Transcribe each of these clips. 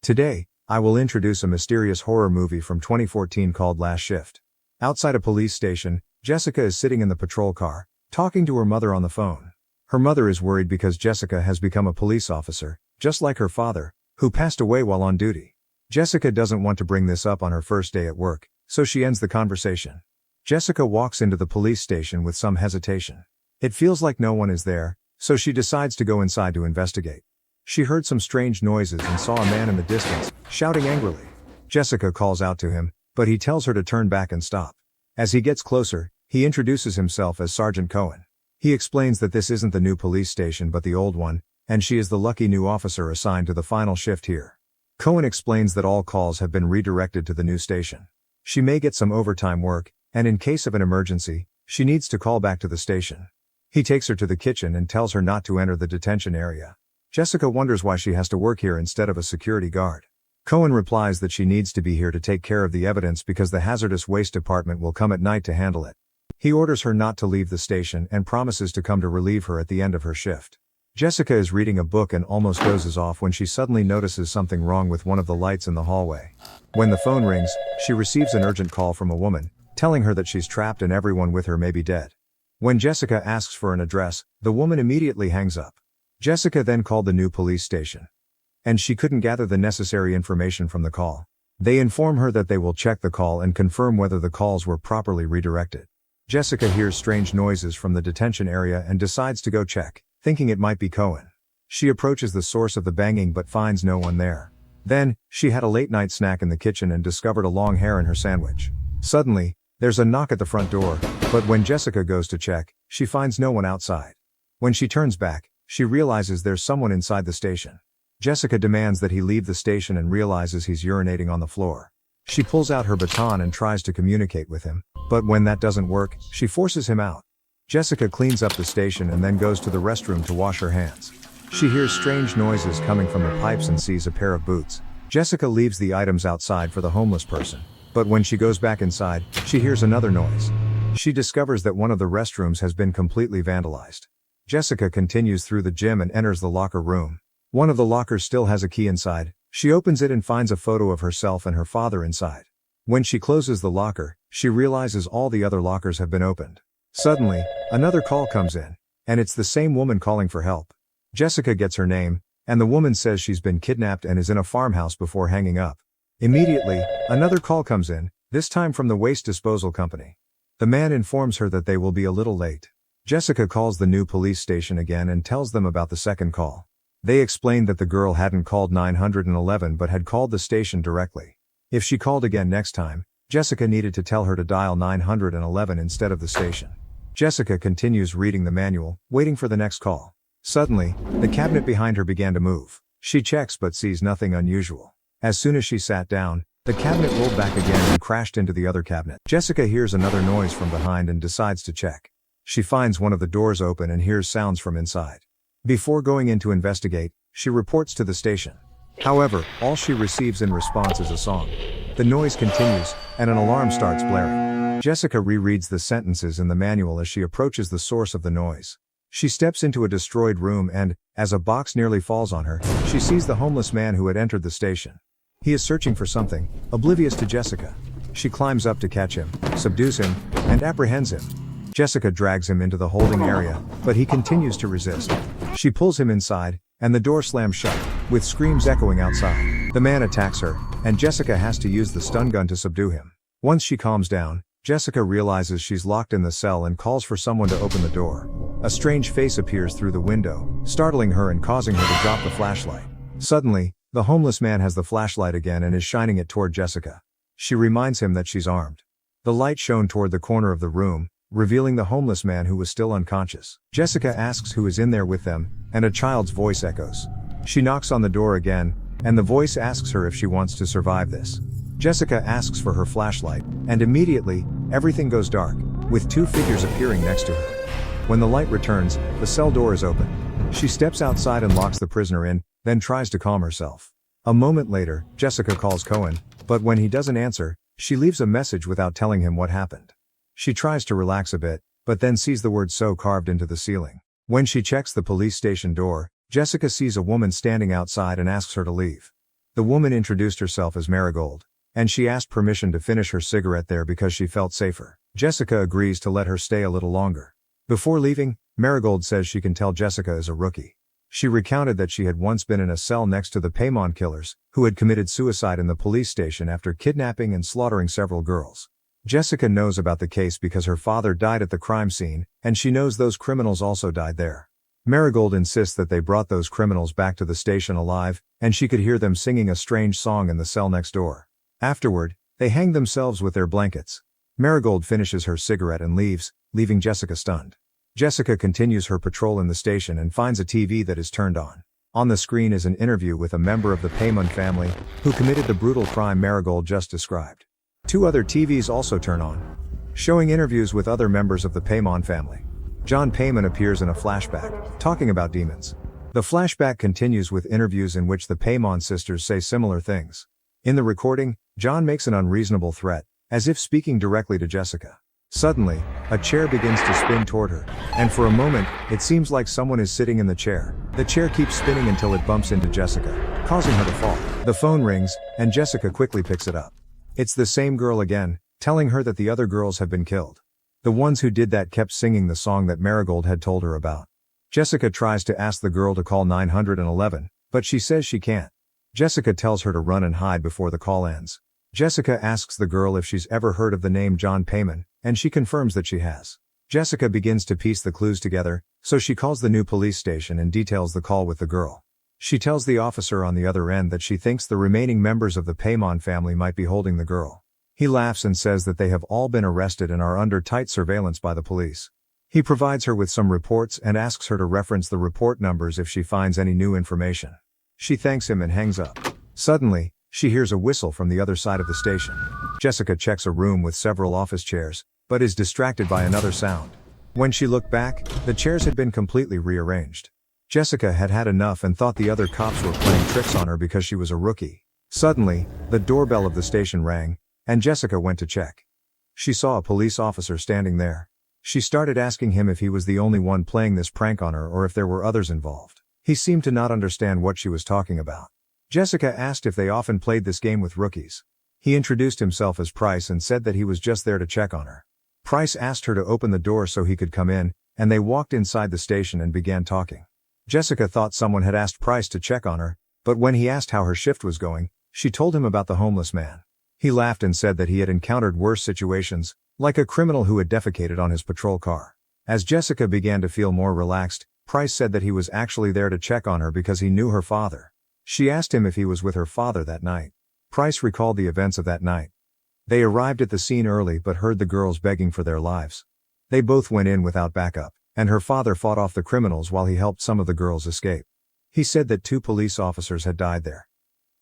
Today, I will introduce a mysterious horror movie from 2014 called Last Shift. Outside a police station, Jessica is sitting in the patrol car, talking to her mother on the phone. Her mother is worried because Jessica has become a police officer, just like her father, who passed away while on duty. Jessica doesn't want to bring this up on her first day at work, so she ends the conversation. Jessica walks into the police station with some hesitation. It feels like no one is there, so she decides to go inside to investigate. She heard some strange noises and saw a man in the distance, shouting angrily. Jessica calls out to him, but he tells her to turn back and stop. As he gets closer, he introduces himself as Sergeant Cohen. He explains that this isn't the new police station but the old one, and she is the lucky new officer assigned to the final shift here. Cohen explains that all calls have been redirected to the new station. She may get some overtime work, and in case of an emergency, she needs to call back to the station. He takes her to the kitchen and tells her not to enter the detention area. Jessica wonders why she has to work here instead of a security guard. Cohen replies that she needs to be here to take care of the evidence because the hazardous waste department will come at night to handle it. He orders her not to leave the station and promises to come to relieve her at the end of her shift. Jessica is reading a book and almost dozes off when she suddenly notices something wrong with one of the lights in the hallway. When the phone rings, she receives an urgent call from a woman, telling her that she's trapped and everyone with her may be dead. When Jessica asks for an address, the woman immediately hangs up. Jessica then called the new police station, and she couldn't gather the necessary information from the call. They inform her that they will check the call and confirm whether the calls were properly redirected. Jessica hears strange noises from the detention area and decides to go check, thinking it might be Cohen. She approaches the source of the banging but finds no one there. Then, she had a late-night snack in the kitchen and discovered a long hair in her sandwich. Suddenly, there's a knock at the front door, but when Jessica goes to check, she finds no one outside. When she turns back, she realizes there's someone inside the station. Jessica demands that he leave the station and realizes he's urinating on the floor. She pulls out her baton and tries to communicate with him, but when that doesn't work, she forces him out. Jessica cleans up the station and then goes to the restroom to wash her hands. She hears strange noises coming from the pipes and sees a pair of boots. Jessica leaves the items outside for the homeless person, but when she goes back inside, she hears another noise. She discovers that one of the restrooms has been completely vandalized. Jessica continues through the gym and enters the locker room. One of the lockers still has a key inside. She opens it and finds a photo of herself and her father inside. When she closes the locker, she realizes all the other lockers have been opened. Suddenly, another call comes in, and it's the same woman calling for help. Jessica gets her name, and the woman says she's been kidnapped and is in a farmhouse before hanging up. Immediately, another call comes in, this time from the waste disposal company. The man informs her that they will be a little late. Jessica calls the new police station again and tells them about the second call. They explained that the girl hadn't called 911 but had called the station directly. If she called again next time, Jessica needed to tell her to dial 911 instead of the station. Jessica continues reading the manual, waiting for the next call. Suddenly, the cabinet behind her began to move. She checks but sees nothing unusual. As soon as she sat down, the cabinet rolled back again and crashed into the other cabinet. Jessica hears another noise from behind and decides to check. She finds one of the doors open and hears sounds from inside. Before going in to investigate, she reports to the station. However, all she receives in response is a song. The noise continues, and an alarm starts blaring. Jessica rereads the sentences in the manual as she approaches the source of the noise. She steps into a destroyed room and, as a box nearly falls on her, she sees the homeless man who had entered the station. He is searching for something, oblivious to Jessica. She climbs up to catch him, subdues him, and apprehends him. Jessica drags him into the holding area, but he continues to resist. She pulls him inside, and the door slams shut, with screams echoing outside. The man attacks her, and Jessica has to use the stun gun to subdue him. Once she calms down, Jessica realizes she's locked in the cell and calls for someone to open the door. A strange face appears through the window, startling her and causing her to drop the flashlight. Suddenly, the homeless man has the flashlight again and is shining it toward Jessica. She reminds him that she's armed. The light shone toward the corner of the room, revealing the homeless man who was still unconscious. Jessica asks who is in there with them, and a child's voice echoes. She knocks on the door again, and the voice asks her if she wants to survive this. Jessica asks for her flashlight, and immediately, everything goes dark, with two figures appearing next to her. When the light returns, the cell door is open. She steps outside and locks the prisoner in, then tries to calm herself. A moment later, Jessica calls Cohen, but when he doesn't answer, she leaves a message without telling him what happened. She tries to relax a bit, but then sees the word "so" carved into the ceiling. When she checks the police station door, Jessica sees a woman standing outside and asks her to leave. The woman introduced herself as Marigold, and she asked permission to finish her cigarette there because she felt safer. Jessica agrees to let her stay a little longer. Before leaving, Marigold says she can tell Jessica is a rookie. She recounted that she had once been in a cell next to the Paymon killers, who had committed suicide in the police station after kidnapping and slaughtering several girls. Jessica knows about the case because her father died at the crime scene, and she knows those criminals also died there. Marigold insists that they brought those criminals back to the station alive, and she could hear them singing a strange song in the cell next door. Afterward, they hanged themselves with their blankets. Marigold finishes her cigarette and leaves, leaving Jessica stunned. Jessica continues her patrol in the station and finds a TV that is turned on. On the screen is an interview with a member of the Paymon family, who committed the brutal crime Marigold just described. 2 other TVs also turn on, showing interviews with other members of the Paymon family. John Paymon appears in a flashback, talking about demons. The flashback continues with interviews in which the Paymon sisters say similar things. In the recording, John makes an unreasonable threat, as if speaking directly to Jessica. Suddenly, a chair begins to spin toward her, and for a moment, it seems like someone is sitting in the chair. The chair keeps spinning until it bumps into Jessica, causing her to fall. The phone rings, and Jessica quickly picks it up. It's the same girl again, telling her that the other girls have been killed. The ones who did that kept singing the song that Marigold had told her about. Jessica tries to ask the girl to call 911, but she says she can't. Jessica tells her to run and hide before the call ends. Jessica asks the girl if she's ever heard of the name John Paymon, and she confirms that she has. Jessica begins to piece the clues together, so she calls the new police station and details the call with the girl. She tells the officer on the other end that she thinks the remaining members of the Paymon family might be holding the girl. He laughs and says that they have all been arrested and are under tight surveillance by the police. He provides her with some reports and asks her to reference the report numbers if she finds any new information. She thanks him and hangs up. Suddenly, she hears a whistle from the other side of the station. Jessica checks a room with several office chairs, but is distracted by another sound. When she looked back, the chairs had been completely rearranged. Jessica had had enough and thought the other cops were playing tricks on her because she was a rookie. Suddenly, the doorbell of the station rang, and Jessica went to check. She saw a police officer standing there. She started asking him if he was the only one playing this prank on her or if there were others involved. He seemed to not understand what she was talking about. Jessica asked if they often played this game with rookies. He introduced himself as Price and said that he was just there to check on her. Price asked her to open the door so he could come in, and they walked inside the station and began talking. Jessica thought someone had asked Price to check on her, but when he asked how her shift was going, she told him about the homeless man. He laughed and said that he had encountered worse situations, like a criminal who had defecated on his patrol car. As Jessica began to feel more relaxed, Price said that he was actually there to check on her because he knew her father. She asked him if he was with her father that night. Price recalled the events of that night. They arrived at the scene early but heard the girls begging for their lives. They both went in without backup, and her father fought off the criminals while he helped some of the girls escape. He said that 2 police officers had died there,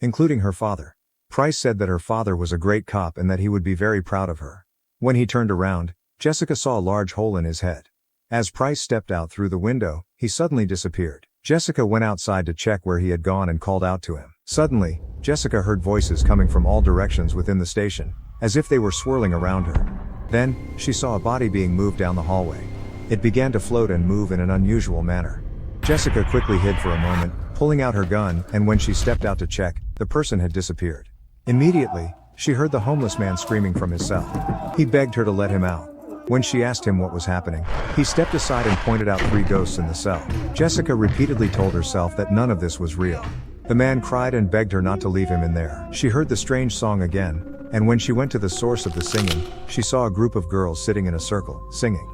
including her father. Price said that her father was a great cop and that he would be very proud of her. When he turned around, Jessica saw a large hole in his head. As Price stepped out through the window, he suddenly disappeared. Jessica went outside to check where he had gone and called out to him. Suddenly, Jessica heard voices coming from all directions within the station, as if they were swirling around her. Then, she saw a body being moved down the hallway. It began to float and move in an unusual manner. Jessica quickly hid for a moment, pulling out her gun, and when she stepped out to check, the person had disappeared. Immediately, she heard the homeless man screaming from his cell. He begged her to let him out. When she asked him what was happening, he stepped aside and pointed out 3 ghosts in the cell. Jessica repeatedly told herself that none of this was real. The man cried and begged her not to leave him in there. She heard the strange song again, and when she went to the source of the singing, she saw a group of girls sitting in a circle, singing.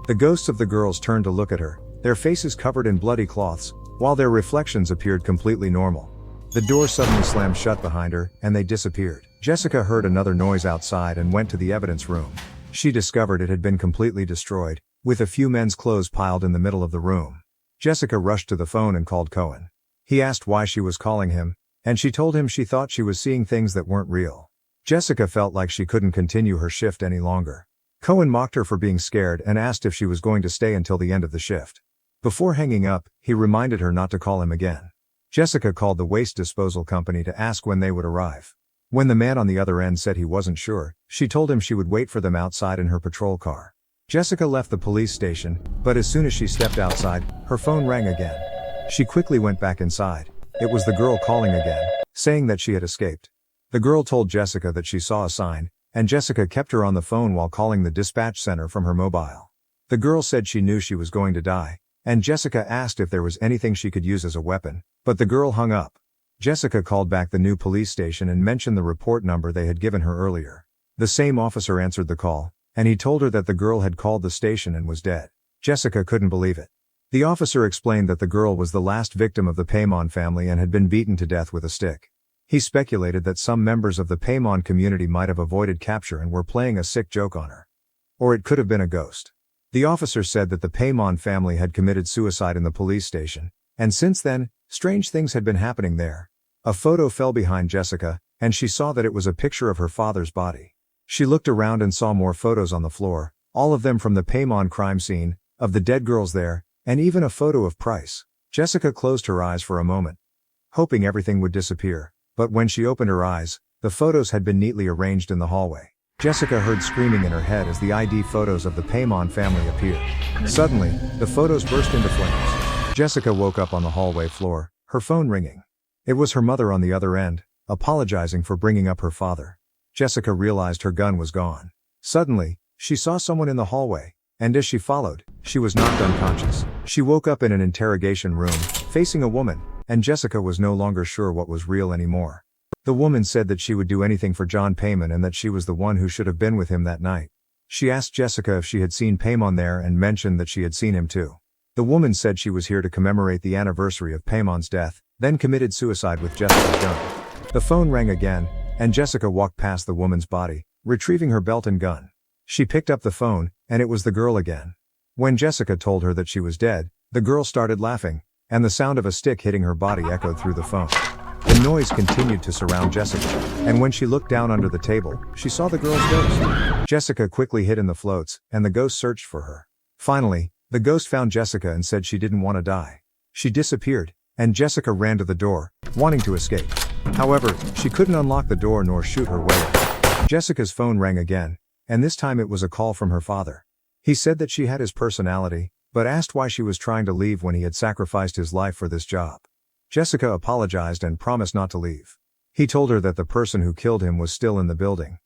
The ghosts of the girls turned to look at her, their faces covered in bloody cloths, while their reflections appeared completely normal. The door suddenly slammed shut behind her, and they disappeared. Jessica heard another noise outside and went to the evidence room. She discovered it had been completely destroyed, with a few men's clothes piled in the middle of the room. Jessica rushed to the phone and called Cohen. He asked why she was calling him, and she told him she thought she was seeing things that weren't real. Jessica felt like she couldn't continue her shift any longer. Cohen mocked her for being scared and asked if she was going to stay until the end of the shift. Before hanging up, he reminded her not to call him again. Jessica called the waste disposal company to ask when they would arrive. When the man on the other end said he wasn't sure, she told him she would wait for them outside in her patrol car. Jessica left the police station, but as soon as she stepped outside, her phone rang again. She quickly went back inside. It was the girl calling again. saying that she had escaped. The girl told Jessica that she saw a sign, and Jessica kept her on the phone while calling the dispatch center from her mobile. The girl said she knew she was going to die, and Jessica asked if there was anything she could use as a weapon, but the girl hung up. Jessica called back the new police station and mentioned the report number they had given her earlier. The same officer answered the call, and he told her that the girl had called the station and was dead. Jessica couldn't believe it. The officer explained that the girl was the last victim of the Paymon family and had been beaten to death with a stick. He speculated that some members of the Paymon community might have avoided capture and were playing a sick joke on her. Or it could have been a ghost. The officer said that the Paymon family had committed suicide in the police station, and since then, strange things had been happening there. A photo fell behind Jessica, and she saw that it was a picture of her father's body. She looked around and saw more photos on the floor, all of them from the Paymon crime scene, of the dead girls there, and even a photo of Price. Jessica closed her eyes for a moment, hoping everything would disappear, but when she opened her eyes, the photos had been neatly arranged in the hallway. Jessica heard screaming in her head as the ID photos of the Paymon family appeared. Suddenly, the photos burst into flames. Jessica woke up on the hallway floor, her phone ringing. It was her mother on the other end, apologizing for bringing up her father. Jessica realized her gun was gone. Suddenly, she saw someone in the hallway, and as she followed, she was knocked unconscious. She woke up in an interrogation room, facing a woman, and Jessica was no longer sure what was real anymore. The woman said that she would do anything for John Paymon and that she was the one who should have been with him that night. She asked Jessica if she had seen Paymon there and mentioned that she had seen him too. The woman said she was here to commemorate the anniversary of Paymon's death, then committed suicide with Jessica's gun. The phone rang again, and Jessica walked past the woman's body, retrieving her belt and gun. She picked up the phone, and it was the girl again. When Jessica told her that she was dead, the girl started laughing, and the sound of a stick hitting her body echoed through the phone. The noise continued to surround Jessica, and when she looked down under the table, she saw the girl's ghost. Jessica quickly hid in the floats, and the ghost searched for her. Finally, the ghost found Jessica and said she didn't want to die. She disappeared, and Jessica ran to the door, wanting to escape. However, she couldn't unlock the door nor shoot her way out. Jessica's phone rang again, and this time it was a call from her father. He said that she had his personality, but asked why she was trying to leave when he had sacrificed his life for this job. Jessica apologized and promised not to leave. He told her that the person who killed him was still in the building,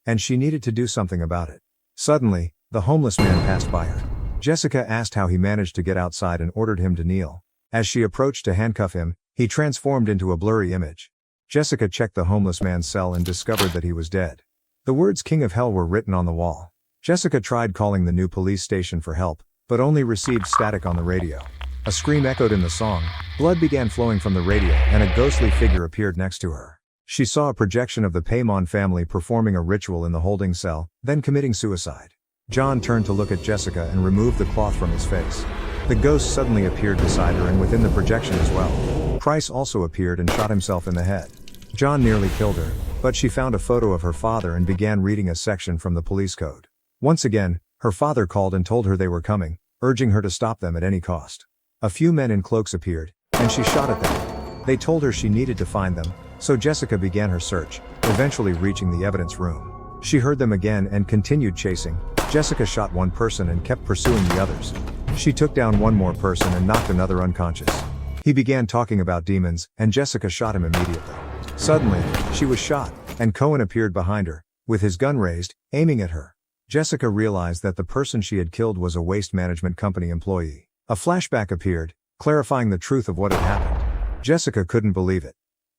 and she needed to do something about it. Suddenly, the homeless man passed by her. Jessica asked how he managed to get outside and ordered him to kneel. As she approached to handcuff him, he transformed into a blurry image. Jessica checked the homeless man's cell and discovered that he was dead. The words "King of Hell" were written on the wall. Jessica tried calling the new police station for help, but only received static on the radio. A scream echoed in the song, blood began flowing from the radio, and a ghostly figure appeared next to her. She saw a projection of the Paymon family performing a ritual in the holding cell, then committing suicide. John turned to look at Jessica and removed the cloth from his face. The ghost suddenly appeared beside her and within the projection as well. Price also appeared and shot himself in the head. John nearly killed her, but she found a photo of her father and began reading a section from the police code. Once again, her father called and told her they were coming, urging her to stop them at any cost. A few men in cloaks appeared, and she shot at them. They told her she needed to find them, so Jessica began her search, eventually reaching the evidence room. She heard them again and continued chasing. Jessica shot one person and kept pursuing the others. She took down one more person and knocked another unconscious. He began talking about demons, and Jessica shot him immediately. Suddenly, she was shot, and Cohen appeared behind her, with his gun raised, aiming at her. Jessica realized that the person she had killed was a waste management company employee. A flashback appeared, clarifying the truth of what had happened. Jessica couldn't believe it.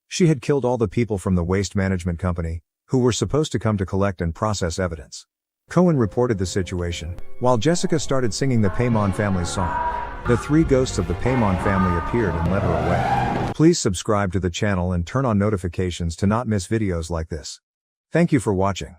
She had killed all the people from the waste management company, who were supposed to come to collect and process evidence. Cohen reported the situation, while Jessica started singing the Paymon family's song. The three ghosts of the Paymon family appeared and led her away. Please subscribe to the channel and turn on notifications to not miss videos like this. Thank you for watching.